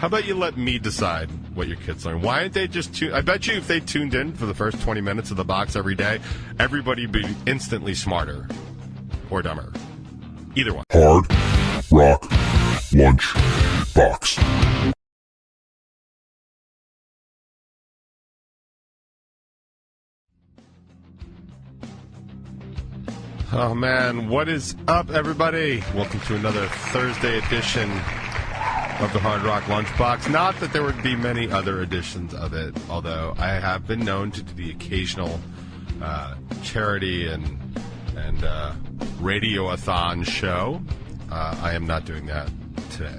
How about you let me decide what your kids learn? Why aren't they just I bet you if they tuned in for the first 20 minutes of the box every day, everybody would be instantly smarter or dumber. Either one. Hard Rock Lunchbox. Oh, man. What is up, everybody? Welcome to another Thursday edition of the Hard Rock Lunchbox. Not that there would be many other editions of it, although I have been known to do the occasional charity and radio-a-thon show. I am not doing that today.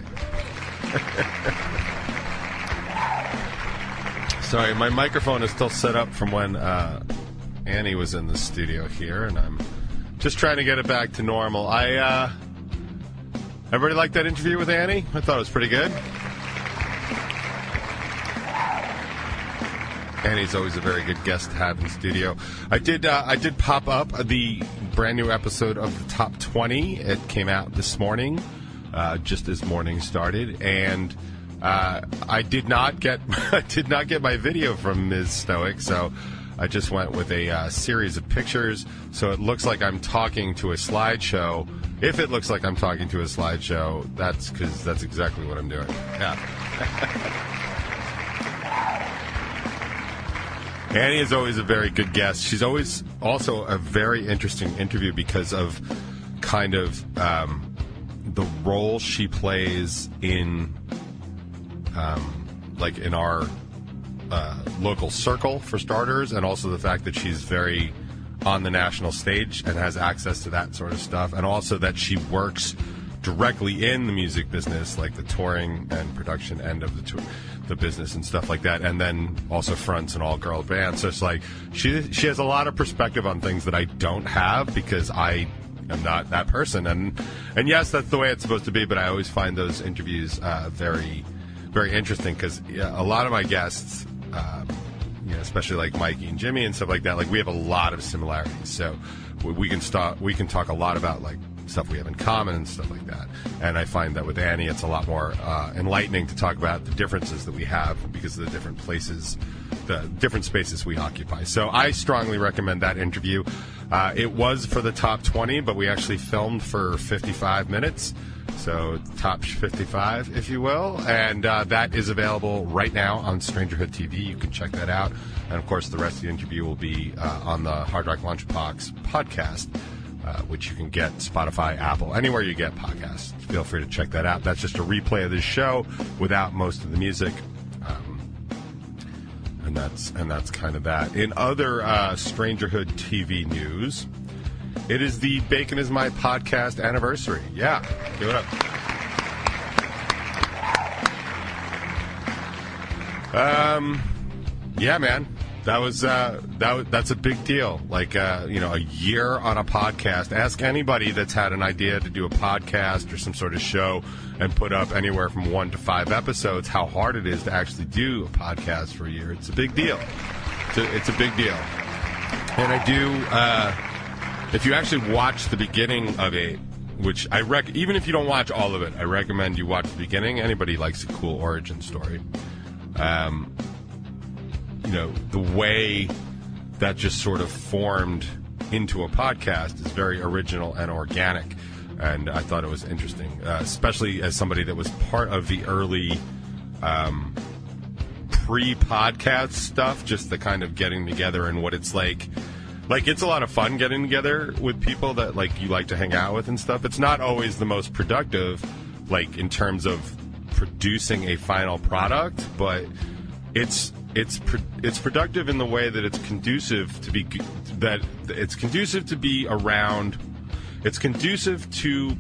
Sorry, my microphone is still set up from when Annie was in the studio here, and I'm just trying to get it back to normal. Everybody like that interview with Annie? I thought it was pretty good. Annie's always a very good guest to have in the studio. I did pop up the brand new episode of the Top 20. It came out this morning, just as morning started, and I did not get my video from Ms. Stoic, so I just went with a series of pictures, so it looks like I'm talking to a slideshow. If it looks like I'm talking to a slideshow, that's because that's exactly what I'm doing. Yeah. Annie is always a very good guest. She's always also a very interesting interview because of kind of the role she plays in, like in our local circle, for starters, and also the fact that she's very on the national stage and has access to that sort of stuff, and also that she works directly in the music business, like the touring and production end of the business and stuff like that, and then also fronts an all-girl band. So it's like she has a lot of perspective on things that I don't have because I am not that person. And yes, that's the way it's supposed to be, but I always find those interviews very, very interesting because a lot of my guests, especially like Mikey and Jimmy and stuff like that, like we have a lot of similarities. So we can talk a lot about like stuff we have in common and stuff like that. And I find that with Annie, it's a lot more enlightening to talk about the differences that we have because of the different places, the different spaces we occupy. So I strongly recommend that interview. It was for the top 20, but we actually filmed for 55 minutes. So top 55, if you will. And that is available right now on Strangerhood TV. You can check that out. And, of course, the rest of the interview will be on the Hard Rock Lunchbox podcast, which you can get Spotify, Apple, anywhere you get podcasts. Feel free to check that out. That's just a replay of this show without most of the music. And that's kind of that. In other Strangerhood TV news, it is the Bacon Is My Podcast anniversary. Yeah, give it up. Yeah, man. That's a big deal. Like, a year on a podcast. Ask anybody that's had an idea to do a podcast or some sort of show and put up anywhere from 1 to 5 episodes, how hard it is to actually do a podcast for a year. It's a big deal. It's a big deal. And I do, if you actually watch the beginning of it, which even if you don't watch all of it, I recommend you watch the beginning. Anybody likes a cool origin story. The way that just sort of formed into a podcast is very original and organic, and I thought it was interesting, especially as somebody that was part of the early pre-podcast stuff, just the kind of getting together and what it's like. Like, it's a lot of fun getting together with people that, like, you like to hang out with and stuff. It's not always the most productive, like, in terms of producing a final product, but it's productive in the way that it's conducive to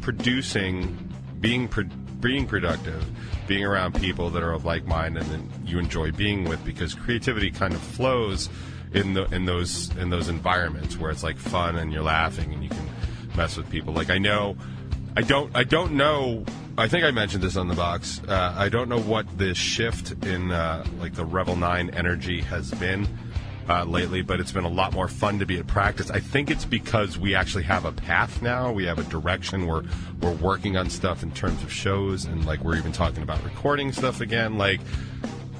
producing, being productive, being around people that are of like mind and that you enjoy being with, because creativity kind of flows in those environments where it's like fun and you're laughing and you can mess with people. Like, I don't know. I think I mentioned this on the box. I don't know what the shift in like the Revel 9 energy has been lately, but it's been a lot more fun to be at practice. I think it's because we actually have a path now. We have a direction. We're working on stuff in terms of shows, and like we're even talking about recording stuff again. Like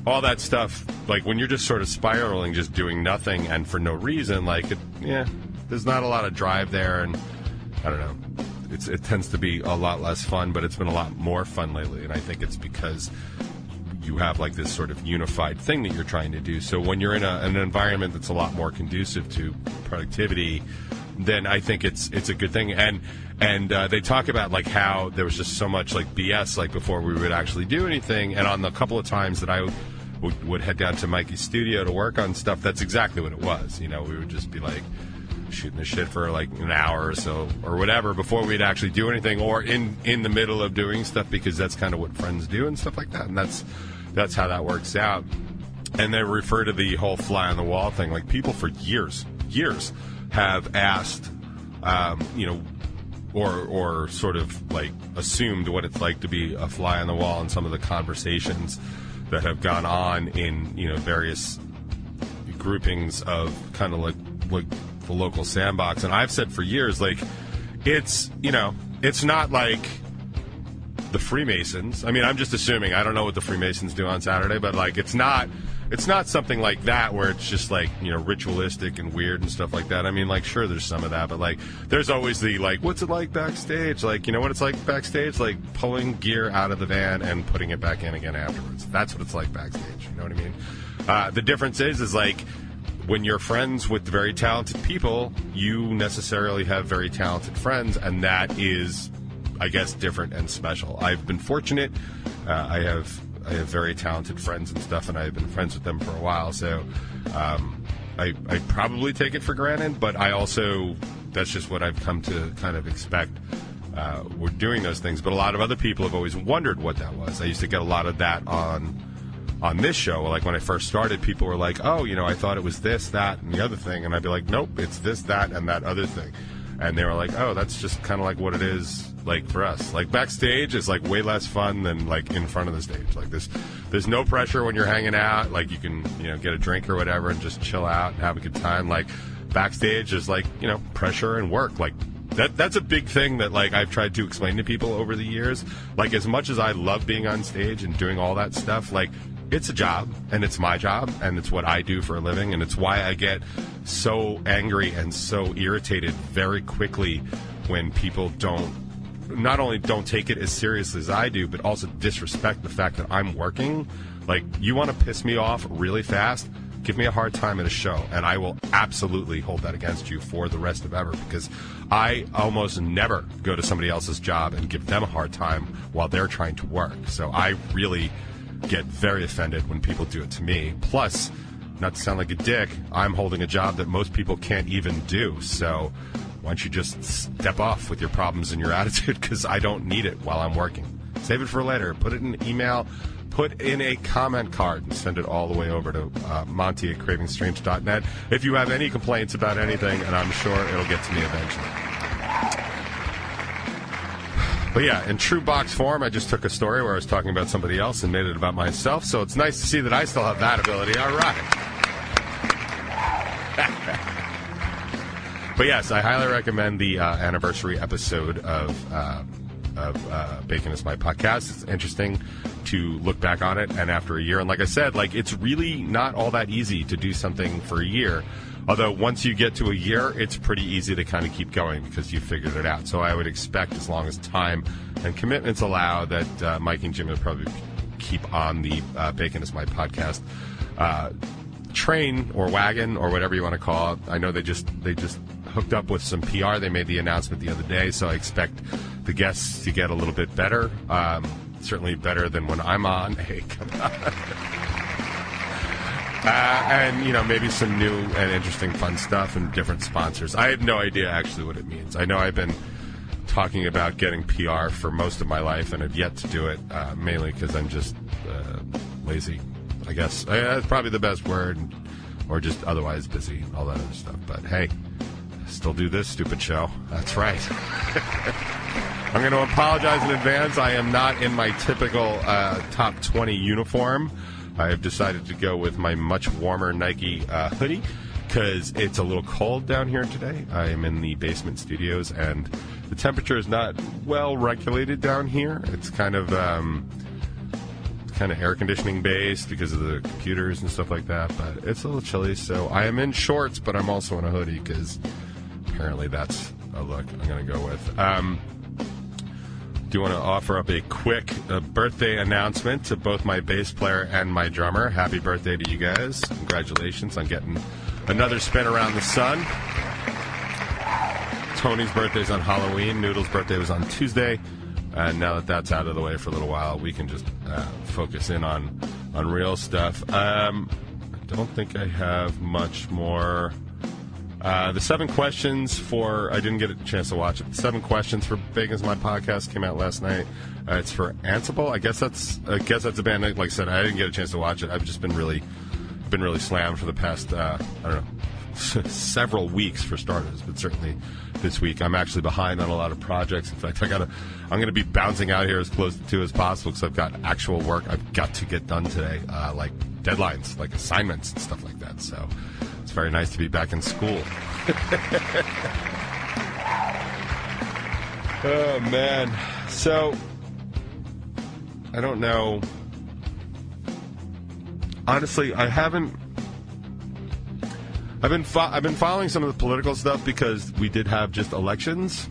all that stuff. Like when you're just sort of spiraling, just doing nothing and for no reason. Like there's not a lot of drive there, and I don't know. It tends to be a lot less fun, but it's been a lot more fun lately, and I think it's because you have like this sort of unified thing that you're trying to do. So when you're in an environment that's a lot more conducive to productivity, then I think it's a good thing. And they talk about like how there was just so much like BS like before we would actually do anything. And on the couple of times that I would head down to Mikey's studio to work on stuff, that's exactly what it was. You know, we would just be like shooting the shit for like an hour or so or whatever before we'd actually do anything, or in the middle of doing stuff, because that's kind of what friends do and stuff like that. And that's how that works out. And they refer to the whole fly on the wall thing. Like people for years have asked, or sort of like assumed what it's like to be a fly on the wall in some of the conversations that have gone on in, various groupings of kind of like the local sandbox. And I've said for years, like, it's not like the Freemasons. I mean, I'm just assuming. I don't know what the Freemasons do on Saturday, but like it's not something like that where it's just like, ritualistic and weird and stuff like that. I mean, like, sure, there's some of that, but like there's always the like, what's it like backstage? Like, what it's like backstage? Like pulling gear out of the van and putting it back in again afterwards. That's what it's like backstage. You know what I mean? The difference is like when you're friends with very talented people, you necessarily have very talented friends, and that is, I guess, different and special. I've been fortunate. I have very talented friends and stuff, and I've been friends with them for a while. So I probably take it for granted, but I also, that's just what I've come to kind of expect. We're doing those things, but a lot of other people have always wondered what that was. I used to get a lot of that on this show. Like when I first started, people were like, oh, I thought it was this, that, and the other thing. And I'd be like, nope, it's this, that, and that other thing. And they were like, oh, that's just kind of like what it is like for us. Like backstage is like way less fun than like in front of the stage. Like there's no pressure when you're hanging out. Like you can, get a drink or whatever and just chill out and have a good time. Like backstage is like, pressure and work. Like that's a big thing that like I've tried to explain to people over the years. Like as much as I love being on stage and doing all that stuff, like it's a job, and it's my job, and it's what I do for a living, and it's why I get so angry and so irritated very quickly when people not only don't take it as seriously as I do, but also disrespect the fact that I'm working. Like, you want to piss me off really fast, give me a hard time at a show, and I will absolutely hold that against you for the rest of ever, because I almost never go to somebody else's job and give them a hard time while they're trying to work. So I really get very offended when people do it to me. Plus, not to sound like a dick, I'm holding a job that most people can't even do. So why don't you just step off with your problems and your attitude, because I don't need it while I'm working. Save it for later. Put it in an email. Put in a comment card and send it all the way over to Monty at cravingstrange.net if you have any complaints about anything, and I'm sure it'll get to me eventually. But yeah, in true box form, I just took a story where I was talking about somebody else and made it about myself, so it's nice to see that I still have that ability. All right. But yes, I highly recommend the anniversary episode of Bacon is My Podcast. It's interesting to look back on it, and after a year, and like I said, like it's really not all that easy to do something for a year. Although once you get to a year, it's pretty easy to kind of keep going because you figured it out. So I would expect, as long as time and commitments allow, that Mike and Jim will probably keep on the Bacon is My Podcast train or wagon or whatever you want to call it. I know they just hooked up with some PR. They made the announcement the other day, so I expect the guests to get a little bit better. Certainly better than when I'm on. Hey, come on. And, maybe some new and interesting fun stuff and different sponsors. I have no idea actually what it means. I know I've been talking about getting PR for most of my life and have yet to do it, mainly because I'm just lazy, I guess. That's probably the best word, or just otherwise busy and all that other stuff. But, hey, still do this stupid show. That's right. I'm going to apologize in advance. I am not in my typical top 20 uniform. I have decided to go with my much warmer Nike hoodie because it's a little cold down here today. I am in the basement studios, and the temperature is not well regulated down here. It's kind of air conditioning based because of the computers and stuff like that, but it's a little chilly, so I am in shorts, but I'm also in a hoodie because apparently that's a look I'm going to go with. Do want to offer up a quick birthday announcement to both my bass player and my drummer. Happy birthday to you guys. Congratulations on getting another spin around the sun. Tony's birthday's on Halloween. Noodle's birthday was on Tuesday. And now that that's out of the way for a little while, we can just focus in on real stuff. I don't think I have much more. The 7 questions for, I didn't get a chance to watch it. The 7 questions for Big As My Podcast came out last night. It's for Ansible. I guess that's a band. Like I said, I didn't get a chance to watch it. I've just been really slammed for the past, several weeks for starters, but certainly this week I'm actually behind on a lot of projects. In fact, I'm going to be bouncing out here as close to as possible because I've got actual work I've got to get done today, like deadlines, like assignments and stuff like that. So it's very nice to be back in school. Oh man. So I don't know. Honestly, I've been following some of the political stuff because we did have just elections.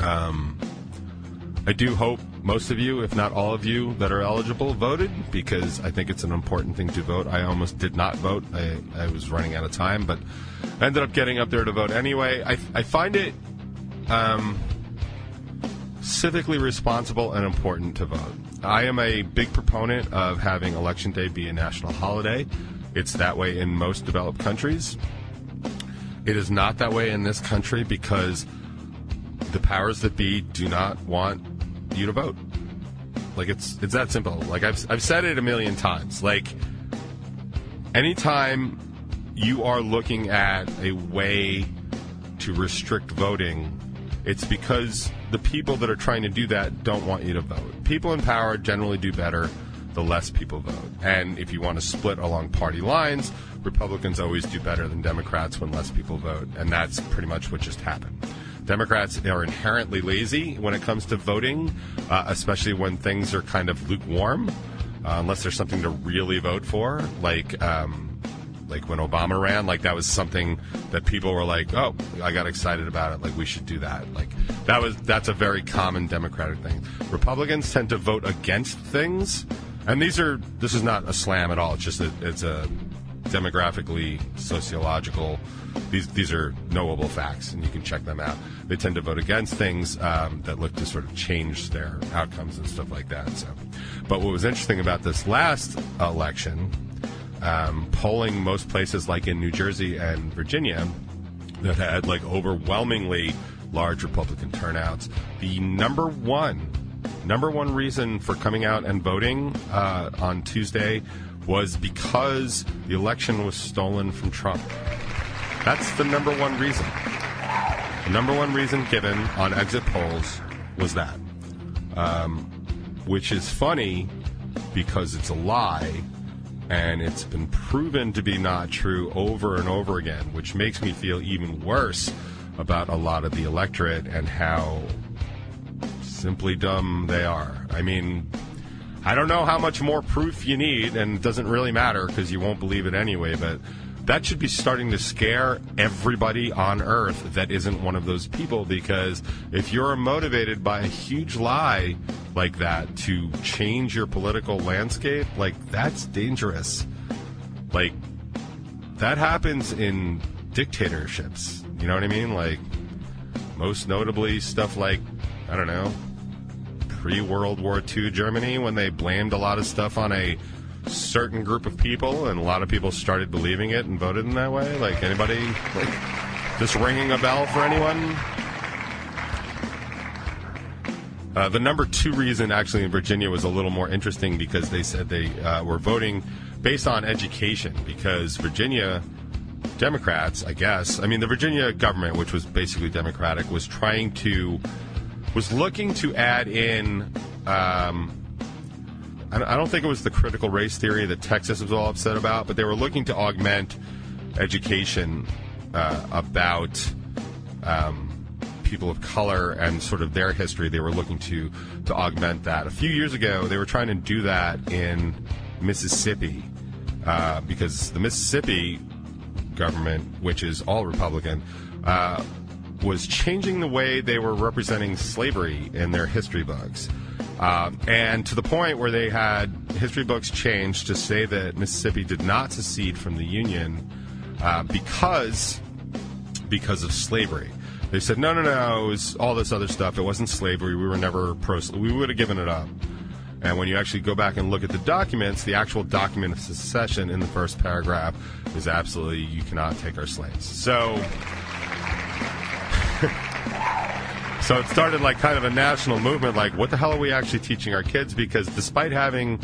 I do hope most of you, if not all of you, that are eligible voted because I think it's an important thing to vote. I almost did not vote. I was running out of time, but I ended up getting up there to vote anyway. I find it civically responsible and important to vote. I am a big proponent of having Election Day be a national holiday. It's that way in most developed countries. It is not that way in this country because the powers that be do not want you to vote. Like, it's that simple. Like, I've said it a million times. Like, anytime you are looking at a way to restrict voting, it's because the people that are trying to do that don't want you to vote. People in power generally do better the less people vote. And if you want to split along party lines, Republicans always do better than Democrats when less people vote. And that's pretty much what just happened. Democrats are inherently lazy when it comes to voting, especially when things are kind of lukewarm, unless there's something to really vote for, like when Obama ran. Like, that was something that people were like, oh, I got excited about it. Like, we should do that. Like, that's a very common Democratic thing. Republicans tend to vote against things. And this is not a slam at all. It's just it's a demographically sociological. These are knowable facts, and you can check them out. They tend to vote against things that look to sort of change their outcomes and stuff like that. So, but what was interesting about this last election, polling most places like in New Jersey and Virginia that had like overwhelmingly large Republican turnouts, the number one reason for coming out and voting on Tuesday was because the election was stolen from Trump. That's the number one reason. The number one reason given on exit polls was that, which is funny because it's a lie, and it's been proven to be not true over and over again, which makes me feel even worse about a lot of the electorate and how simply dumb they are. I mean, I don't know how much more proof you need, and it doesn't really matter because you won't believe it anyway, but that should be starting to scare everybody on Earth that isn't one of those people, because if you're motivated by a huge lie like that to change your political landscape, like, that's dangerous. Like, that happens in dictatorships. You know what I mean? Like, most notably stuff like, I don't know, pre-World War II Germany, when they blamed a lot of stuff on a certain group of people, and a lot of people started believing it and voted in that way. Like, anybody, like, just ringing a bell for anyone? The number two reason, actually, in Virginia was a little more interesting because they said they were voting based on education, because Virginia Democrats, I guess, I mean, the Virginia government, which was basically Democratic, was looking to add in I don't think it was the critical race theory that Texas was all upset about, but they were looking to augment education about people of color and sort of their history. They were looking to augment that. A few years ago, they were trying to do that in Mississippi because the Mississippi government, which is all Republican, was changing the way they were representing slavery in their history books. And to the point where they had history books changed to say that Mississippi did not secede from the Union because of slavery. They said, no, it was all this other stuff. It wasn't slavery. We were never we would have given it up. And when you actually go back and look at the documents, the actual document of secession in the first paragraph is absolutely, you cannot take our slaves. So it started like kind of a national movement, like what the hell are we actually teaching our kids? Because despite having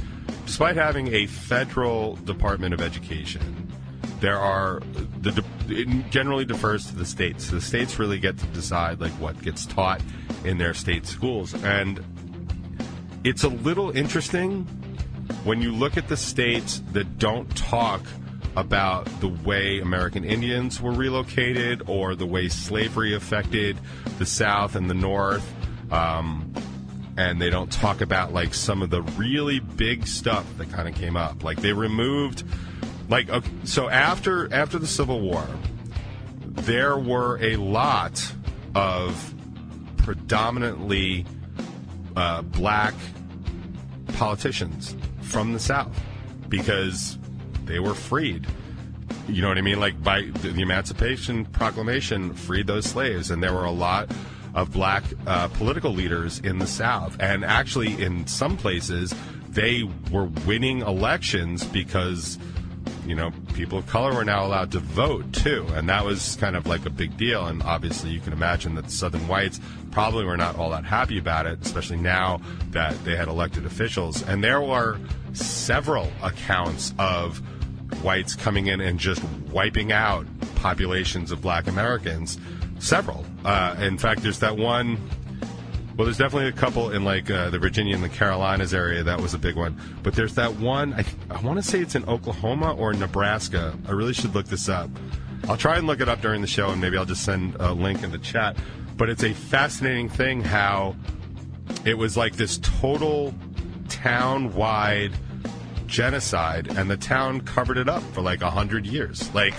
a federal Department of Education, it generally defers to the states. The states really get to decide like what gets taught in their state schools. And it's a little interesting when you look at the states that don't talk about the way American Indians were relocated or the way slavery affected the South and the North, and they don't talk about like some of the really big stuff that kind of came up. Like they removed, so after the Civil War, there were a lot of predominantly black politicians from the South because they were freed. You know what I mean? Like by the Emancipation Proclamation freed those slaves, and there were a lot of black political leaders in the South. And actually, in some places, they were winning elections because, you know, people of color were now allowed to vote too, and that was kind of like a big deal. And obviously, you can imagine that Southern whites probably were not all that happy about it, especially now that they had elected officials. And there were several accounts of whites coming in and just wiping out populations of black Americans. Several. In fact, there's that one. Well, there's definitely a couple in like the Virginia and the Carolinas area. That was a big one. But there's that one, I want to say it's in Oklahoma or Nebraska. I really should look this up. I'll try and look it up during the show, and maybe I'll just send a link in the chat. But it's a fascinating thing how it was like this total town-wide genocide, and the town covered it up for like 100 years. Like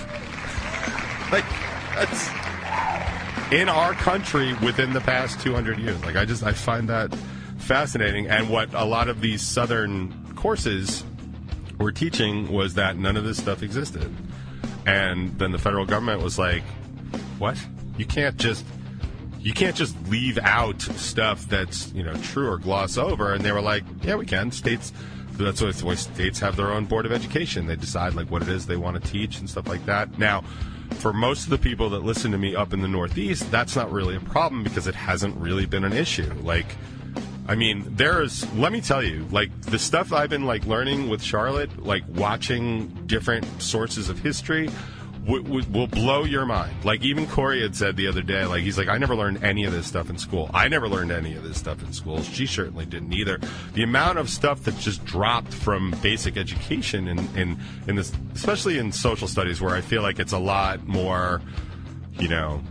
that's in our country within the past 200 years. Like I find that fascinating. And what a lot of these Southern courses were teaching was that none of this stuff existed. And then the federal government was like, what? You can't just leave out stuff that's, you know, true or gloss over. And they were like, yeah, we can. That's why states have their own board of education. They decide like what it is they want to teach and stuff like that. Now, for most of the people that listen to me up in the Northeast, that's not really a problem because it hasn't really been an issue. Like, I mean, let me tell you, like the stuff I've been like learning with Charlotte, like watching different sources of history, will blow your mind. Like even Corey had said the other day, like he's like, I never learned any of this stuff in school. I never learned any of this stuff in school. She certainly didn't either. The amount of stuff that's just dropped from basic education in this, especially in social studies, where I feel like it's a lot more, you know,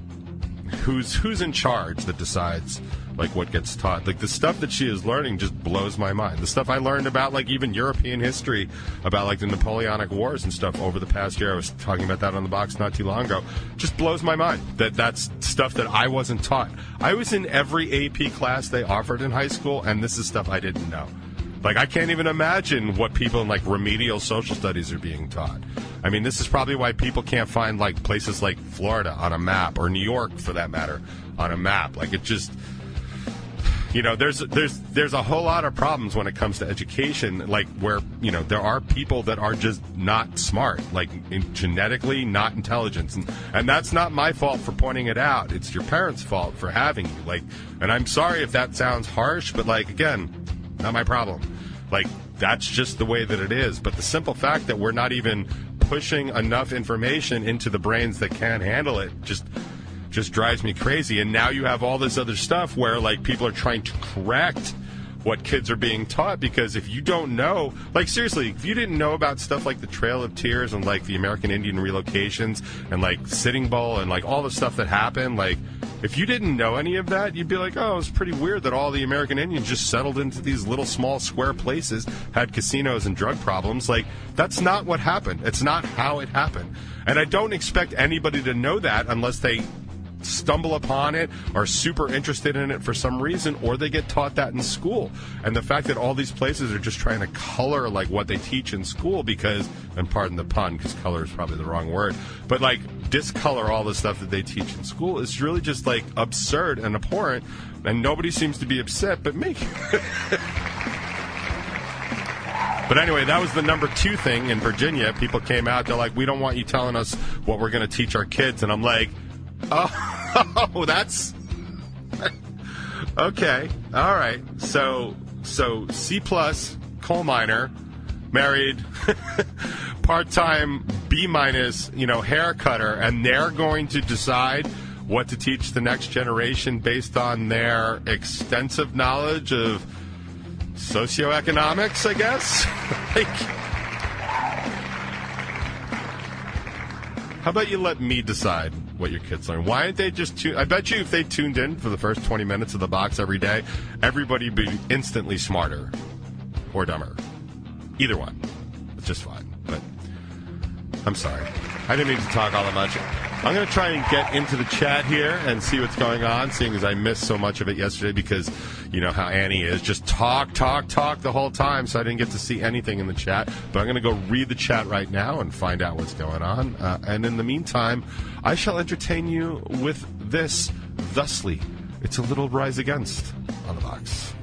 who's in charge that decides like what gets taught. Like the stuff that she is learning just blows my mind. The stuff I learned about like even European history, about like the Napoleonic Wars and stuff over the past year, I was talking about that on the box not too long ago, just blows my mind. That's stuff that I wasn't taught. I was in every AP class they offered in high school, and this is stuff I didn't know. Like I can't even imagine what people in like remedial social studies are being taught. I mean, this is probably why people can't find like places like Florida on a map, or New York for that matter on a map. Like it just, you know, there's a whole lot of problems when it comes to education, like where, you know, there are people that are just not smart, like genetically not intelligent. And that's not my fault for pointing it out. It's your parents' fault for having you. Like, and I'm sorry if that sounds harsh, but like, again, not my problem. Like, that's just the way that it is. But the simple fact that we're not even pushing enough information into the brains that can't handle it just drives me crazy. And now you have all this other stuff where like people are trying to correct what kids are being taught, because if you don't know, like seriously, if you didn't know about stuff like the Trail of Tears and like the American Indian relocations and like Sitting Bull and like all the stuff that happened, like if you didn't know any of that, you'd be like, oh, it's pretty weird that all the American Indians just settled into these little small square places, had casinos and drug problems. Like, that's not what happened. It's not how it happened. And I don't expect anybody to know that unless they stumble upon it, are super interested in it for some reason, or they get taught that in school. And the fact that all these places are just trying to color like what they teach in school, because, and pardon the pun, because color is probably the wrong word, but like discolor all the stuff that they teach in school is really just like absurd and abhorrent, and nobody seems to be upset but me. But anyway, that was the number 2 thing in Virginia. People came out, they're like, we don't want you telling us what we're going to teach our kids. And I'm like, oh, that's okay. All right. So C+, coal miner, married, part-time B-, hair cutter, and they're going to decide what to teach the next generation based on their extensive knowledge of socioeconomics, I guess. Like, how about you let me decide what your kids learn? Why didn't they just I bet you if they tuned in for the first 20 minutes of the box every day, everybody would be instantly smarter or dumber. Either one. It's just fine. But I'm sorry. I didn't mean to talk all that much. I'm going to try and get into the chat here and see what's going on, seeing as I missed so much of it yesterday because you know how Annie is. Just talk the whole time, so I didn't get to see anything in the chat. But I'm going to go read the chat right now and find out what's going on. And in the meantime, I shall entertain you with this thusly. It's a little Rise Against on the box.